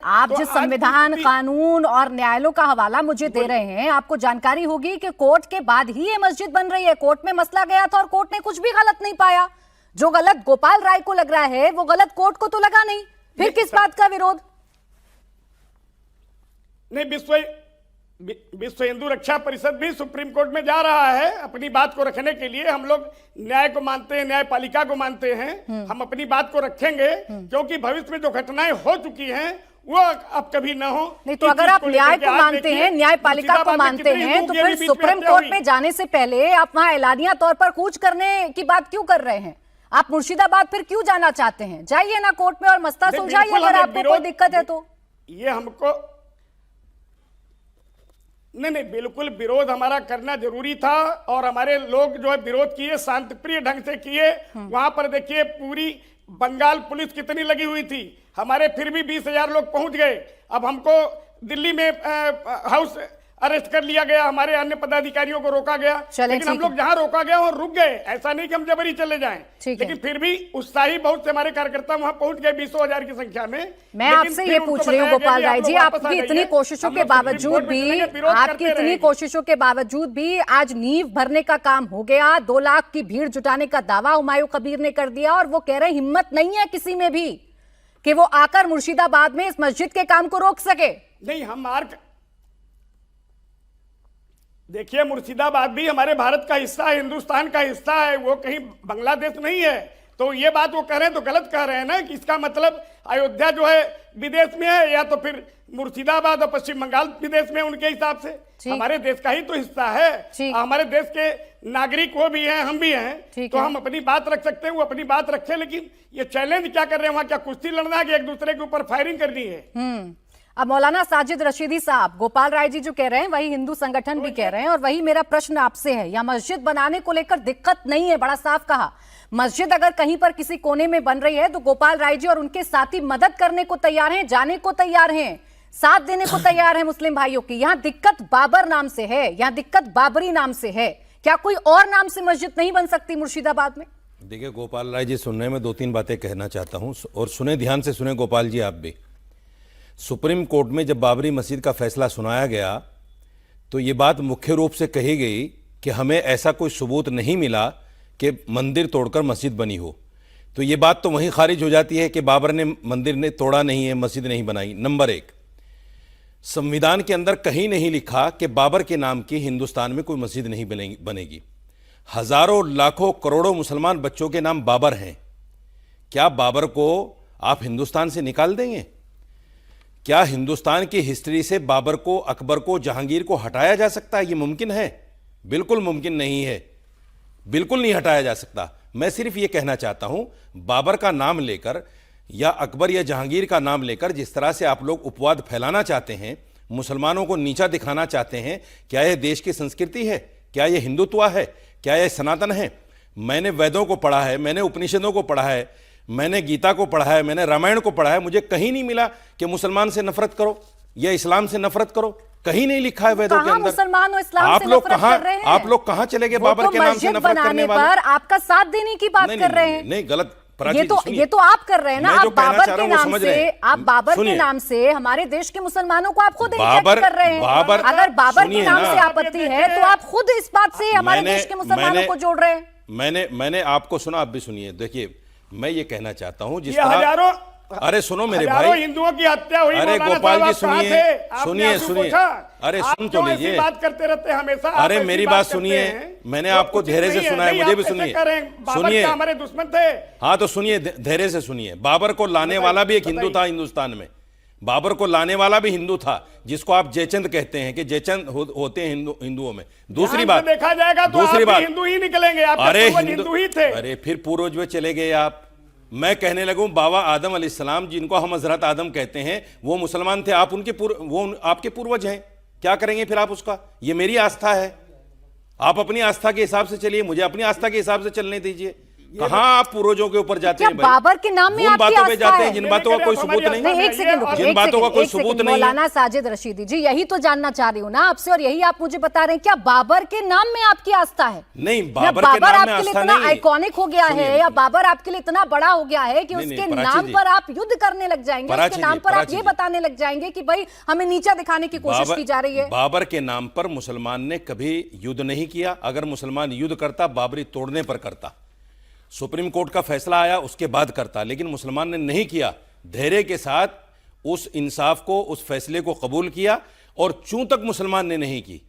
आप जिस संविधान, कानून और न्यायालयों का हवाला मुझे दे रहे हैं, आपको जानकारी होगी कि कोर्ट के बाद ही ये मस्जिद बन रही है। कोर्ट में मसला गया था और कोर्ट ने कुछ भी गलत नहीं पाया। जो गलत गोपाल राय को लग रहा है वो गलत कोर्ट को तो लगा नहीं। फिर किस बात का विरोध? नहीं, विश्व हिंदू रक्षा परिषद भी सुप्रीम कोर्ट में जा रहा है अपनी बात को रखने के लिए। हम लोग न्याय को मानते हैं, न्यायपालिका को मानते हैं। हम अपनी बात को रखेंगे क्योंकि भविष्य में जो घटनाएं हो चुकी हैं वो अब कभी ना हो। नहीं तो अगर आप न्याय को मानते हैं, न्यायपालिका को मानते हैं, तो फिर सुप्रीम कोर्ट में जाने से पहले आप वहां एलानिया तौर पर कूच करने की बात क्यों कर रहे हैं? आप मुर्शिदाबाद फिर क्यों जाना चाहते हैं? जाइए ना कोर्ट में और मसला सुलझाइए अगर आपको कोई दिक्कत है तो। ये हमको नहीं, बिल्कुल विरोध हमारा करना जरूरी था और हमारे लोग जो है विरोध किए, शांतिप्रिय ढंग से किए। वहां पर देखिए पूरी बंगाल पुलिस कितनी लगी हुई थी, हमारे फिर भी 20,000 लोग पहुंच गए। अब हमको दिल्ली में हाउस अरेस्ट कर लिया गया, हमारे अन्य पदाधिकारियों को रोका गया, लेकिन हम लोग जहां रोका गया वहां रुक गए। ऐसा नहीं कि हम जबरी चले जाएं, लेकिन फिर भी उत्साही बहुत से हमारे कार्यकर्ता वहां पहुंच गए 20,000 की संख्या में। मैं आपसे ये पूछ रही हूँ गोपाल राय जी, आपकी इतनी कोशिशों के बावजूद भी आज नींव भरने का काम हो गया। 2 लाख की भीड़ जुटाने का दावा हुमायूं कबीर ने कर दिया और वो कह रहे हिम्मत नहीं है किसी में भी कि वो आकर मुर्शिदाबाद में इस मस्जिद के काम को रोक सके। नहीं, हम देखिए मुर्शिदाबाद भी हमारे भारत का हिस्सा है, हिंदुस्तान का हिस्सा है, वो कहीं बांग्लादेश नहीं है। तो ये बात वो कह रहे हैं तो गलत कह रहे हैं ना कि इसका मतलब अयोध्या जो है विदेश में है या तो फिर मुर्शिदाबाद और पश्चिम बंगाल विदेश में उनके हिसाब से। हमारे देश का ही तो हिस्सा है, हमारे देश के नागरिक वो भी हैं, हम भी हैं, तो हम अपनी बात रख सकते हैं, वो अपनी बात रखे। लेकिन ये चैलेंज क्या कर रहे हैं वहां? क्या कुश्ती लड़ना है कि एक दूसरे के ऊपर फायरिंग करनी है? अब मौलाना साजिद रशीदी साहब, गोपाल राय जी जो कह रहे हैं वही हिंदू संगठन भी कह रहे हैं और वही मेरा प्रश्न आपसे है। या मस्जिद बनाने को लेकर दिक्कत नहीं है, बड़ा साफ कहा। मस्जिद अगर कहीं पर किसी कोने में बन रही है तो गोपाल राय जी और उनके साथी मदद करने को तैयार हैं, जाने को तैयार हैं, साथ देने को तैयार है मुस्लिम भाइयों की। यहाँ दिक्कत बाबर नाम से है, यहाँ दिक्कत बाबरी नाम से है। क्या कोई और नाम से मस्जिद नहीं बन सकती मुर्शिदाबाद में? देखिए गोपाल राय जी, सुनने में 2-3 बातें कहना चाहता हूं और सुने, ध्यान से सुने गोपाल जी आप भी। सुप्रीम कोर्ट में जब बाबरी मस्जिद का फैसला सुनाया गया तो ये बात मुख्य रूप से कही गई कि हमें ऐसा कोई सबूत नहीं मिला कि मंदिर तोड़कर मस्जिद बनी हो। तो ये बात तो वहीं खारिज हो जाती है कि बाबर ने मंदिर ने तोड़ा नहीं है, मस्जिद नहीं बनाई। नंबर 1, संविधान के अंदर कहीं नहीं लिखा कि बाबर के नाम की हिंदुस्तान में कोई मस्जिद नहीं बनेगी। हजारों लाखों करोड़ों मुसलमान बच्चों के नाम बाबर हैं। क्या बाबर को आप हिंदुस्तान से निकाल देंगे? क्या हिंदुस्तान की हिस्ट्री से बाबर को, अकबर को, जहांगीर को हटाया जा सकता है? यह मुमकिन है? बिल्कुल मुमकिन नहीं है, बिल्कुल नहीं हटाया जा सकता। मैं सिर्फ यह कहना चाहता हूं, बाबर का नाम लेकर या अकबर या जहांगीर का नाम लेकर जिस तरह से आप लोग उपवाद फैलाना चाहते हैं, मुसलमानों को नीचा दिखाना चाहते हैं, क्या यह देश की संस्कृति है? क्या यह हिंदुत्व है? क्या यह सनातन है? मैंने वेदों को पढ़ा है, मैंने उपनिषदों को पढ़ा है, मैंने गीता को पढ़ा है, मैंने रामायण को पढ़ा है। मुझे कहीं नहीं मिला कि मुसलमान से नफरत करो या इस्लाम से नफरत करो, कहीं नहीं लिखा है वेदों के अंदर। मुसलमान और इस्लाम से नफरत कर रहे हैं? आप लोग कहां चले गए बाबर के नाम से नफरत करने वाले? आपका साथ देने की बात कर रहे हैं। नहीं, गलत। ये तो आप कर रहे हैं ना। आप बाबर के नाम से, आप बाबर के नाम से हमारे देश के मुसलमानों को आप खुद इंजेक्ट कर रहे हैं। अगर बाबर के नाम से आपत्ति है तो आप खुद इस बात से हमारे देश के मुसलमानों को जोड़ रहे हैं। मैंने आपको सुना, आप भी सुनिए। देखिए, मैं ये कहना चाहता हूं, जिस तरह, अरे सुनो मेरे भाई, हिंदुओं की हत्या हुई। अरे गोपाल जी सुनिए, अरे सुन तो लीजिए, बात करते रहते हमेशा। अरे मेरी बात सुनिए, मैंने आपको धैर्य से सुना है, मुझे भी सुनिए। सुनिए, हमारे दुश्मन थे। हाँ तो सुनिए, धैर्य से सुनिए। बाबर को लाने वाला भी एक हिंदू था हिंदुस्तान में। बाबर को लाने वाला भी हिंदू था, जिसको आप जयचंद कहते हैं कि जयचंद होते हैं हिंदुओं में। दूसरी बात देखा जाएगा तो दूसरी बात, हिंदू ही निकलेंगे। अरे हिंदू ही थे। अरे फिर पूर्वज में चले गए आप। मैं कहने लगूं, बाबा आदम अलैहिस्सलाम, जिनको हम हजरत आदम कहते हैं, वो मुसलमान थे। आप उनके वो आपके पूर्वज हैं। क्या करेंगे फिर आप उसका? ये मेरी आस्था है, आप अपनी आस्था के हिसाब से चलिए, मुझे अपनी आस्था के हिसाब से चलने दीजिए। कहाँ आप पूर्वजों के ऊपर जाते क्या हैं भाई? बाबर के नाम में उन आपकी बातों पे आस्था जाते है? हैं जिन बातों का कोई सबूत नहीं। नहीं, एक सेकंड रुकिए, जिन एक बातों का सेकंड, कोई एक सबूत सेकंड। नहीं है। मौलाना साजिद रशीदी जी, यही तो जानना चाह रही हूँ ना आपसे, और यही आप मुझे बता रहे हैं क्या बाबर के नाम में आपकी आस्था है? नहीं, या बाबर के नाम में आपके लिए आस्था इतना नहीं है। आइकॉनिक हो गया सुनिए, है, या बाबर आपके लिए इतना बड़ा हो गया है कि नहीं, उसके नहीं, प्राची नाम जी। पर आप युद्ध करने लग जाएंगे, प्राची उसके जी, नाम पर आप प्राची ये जी। बताने लग जाएंगे कि भाई हमें नीचा दिखाने की कोशिश की जा रही है। बाबर के नाम पर मुसलमान ने कभी युद्ध नहीं किया। अगर मुसलमान युद्ध करता, बाबरी तोड़ने पर करता। सुप्रीम कोर्ट का फैसला आया उसके बाद करता, लेकिन मुसलमान ने नहीं किया। धैर्य के साथ उस इंसाफ को, उस फैसले को कबूल किया, और चूं तक मुसलमान ने नहीं की,